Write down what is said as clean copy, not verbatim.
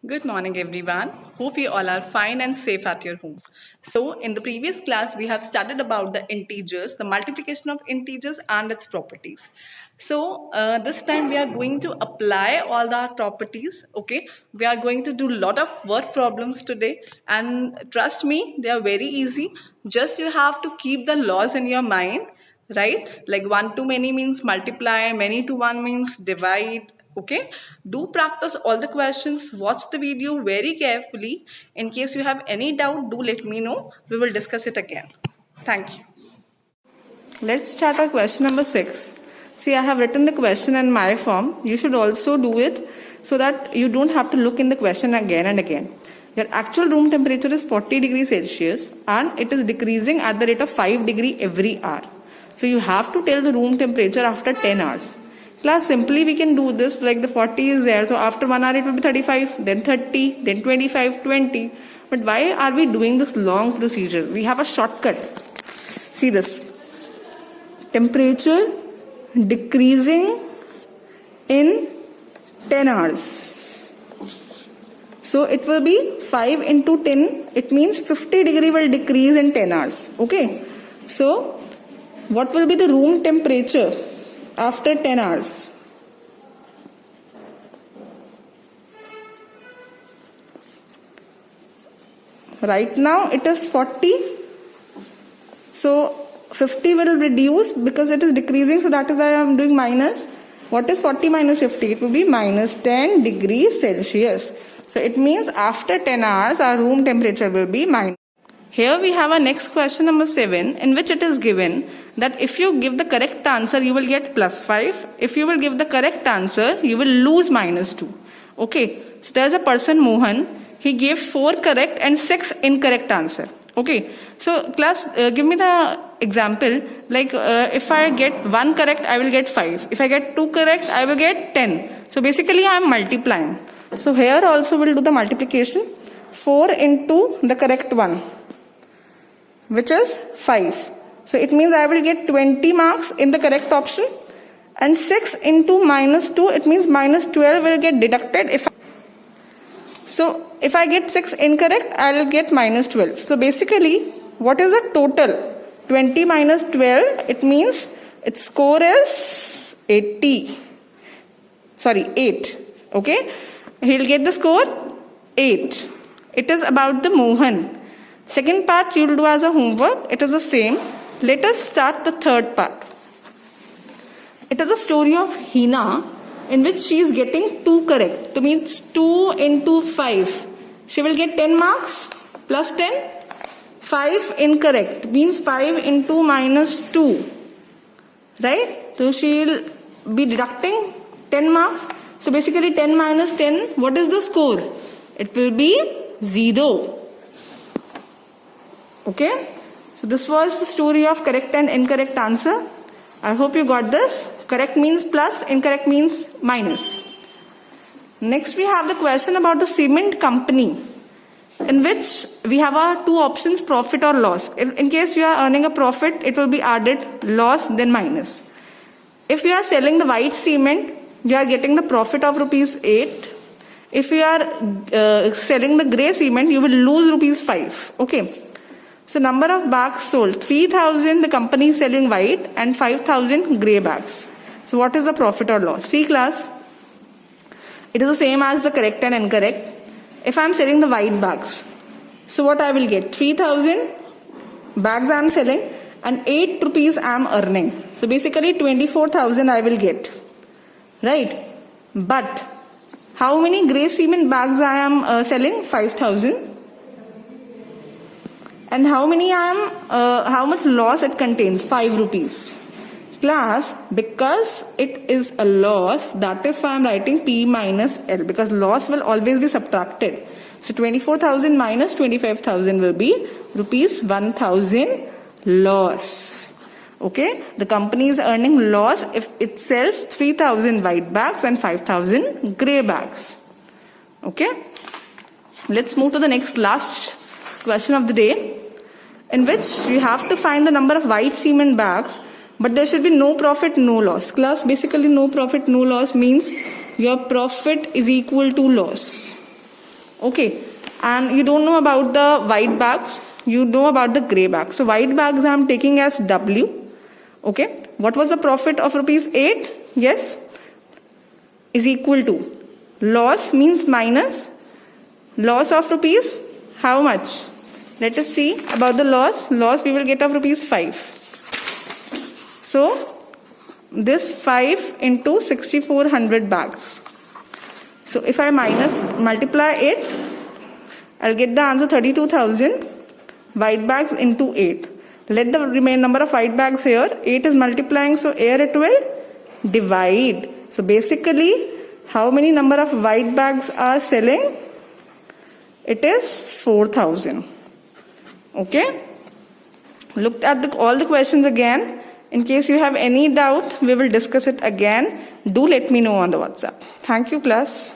Good morning, everyone. Hope you all are fine and safe at your home. So, in the previous class, we have studied about the integers, the multiplication of integers and its properties. So, this time we are going to apply all the properties. Okay, we are going to do a lot of word problems today, and trust me, they are very easy. Just you have to keep the laws in your mind, right? Like one to many means multiply, many to one means divide. Okay, do practice all the questions, watch the video very carefully. In case you have any doubt, do let me know. We will discuss it again. Thank you. Let's start our question number 6. See, I have written the question in my form. You should also do it so that you don't have to look in the question again and again. Your actual room temperature is 40 degrees Celsius and it is decreasing at the rate of 5 degree every hour. So you have to tell the room temperature after 10 hours. Class, simply we can do this, like the 40 is there, so after 1 hour it will be 35, then 30, then 25, 20. But why are we doing this long procedure? We have a shortcut. See this. Temperature decreasing in 10 hours. So it will be 5 into 10. It means 50 degree will decrease in 10 hours. Okay. So what will be the room temperature after 10 hours? Right now it is 40. So 50 will reduce because it is decreasing, so that is why I am doing minus. What is 40 minus 50? It will be minus 10 degrees Celsius. So it means after 10 hours our room temperature will be minus. Here we have our next question number 7, in which it is given that if you give the correct answer you will get plus 5. If you will give the correct answer you will lose minus 2. Okay, so there is a person Mohan. He gave 4 correct and 6 incorrect answer. Okay, so class, give me the example. Like if I get 1 correct, I will get 5. If I get 2 correct, I will get 10. So basically I am multiplying. So here also we'll do the multiplication. 4 into the correct one, which is 5. So it means I will get 20 marks in the correct option. And 6 into minus 2, it means minus 12 will get deducted. So if I get 6 incorrect, I will get minus 12. So basically, what is the total? 20 minus 12, it means its score is 80. Sorry, 8. Okay? He'll get the score 8. It is about the Mohan. Second part you will do as a homework. It is the same. Let us start the third part. It is a story of Hina, in which she is getting 2 correct. That means 2 into 5. She will get 10 marks plus 10. 5 incorrect means 5 into minus 2. Right? So she will be deducting 10 marks. So basically 10 minus 10, what is the score? It will be 0. Okay? So this was the story of correct and incorrect answer. I hope you got this. Correct means plus, incorrect means minus. Next we have the question about the cement company, in which we have our 2 options, profit or loss. In case you are earning a profit, it will be added, loss then minus. If you are selling the white cement, you are getting the profit of rupees 8. If you are selling the grey cement, you will lose rupees 5. Okay. So number of bags sold, 3,000 the company is selling white and 5,000 grey bags. So what is the profit or loss? See class, it is the same as the correct and incorrect. If I am selling the white bags, so what I will get? 3,000 bags I am selling and 8 rupees I am earning. So basically 24,000 I will get. Right? But how many grey cement bags I am selling? 5,000. And how much loss it contains? 5 rupees. Class, because it is a loss, that is why I am writing P minus L, because loss will always be subtracted. So 24,000 minus 25,000 will be rupees 1,000 loss. Okay, the company is earning loss if it sells 3,000 white bags and 5,000 grey bags. Okay, let's move to the last question of the day, in which you have to find the number of white cement bags, but there should be no profit, no loss. Class, basically no profit, no loss means your profit is equal to loss. Okay, and you don't know about the white bags, you know about the grey bags. So white bags I am taking as W. Okay, what was the profit of rupees 8? Yes, is equal to loss means minus loss of rupees how much? Let us see about the loss. Loss we will get of rupees 5. So this 5 into 6400 bags. So if I multiply it, I'll get the answer 32,000 white bags into 8. Let the remaining number of white bags here. 8 is multiplying, so here it will divide. So basically, how many number of white bags are selling? It is 4,000. Okay. Look at all the questions again. In case you have any doubt, we will discuss it again. Do let me know on the WhatsApp. Thank you, class.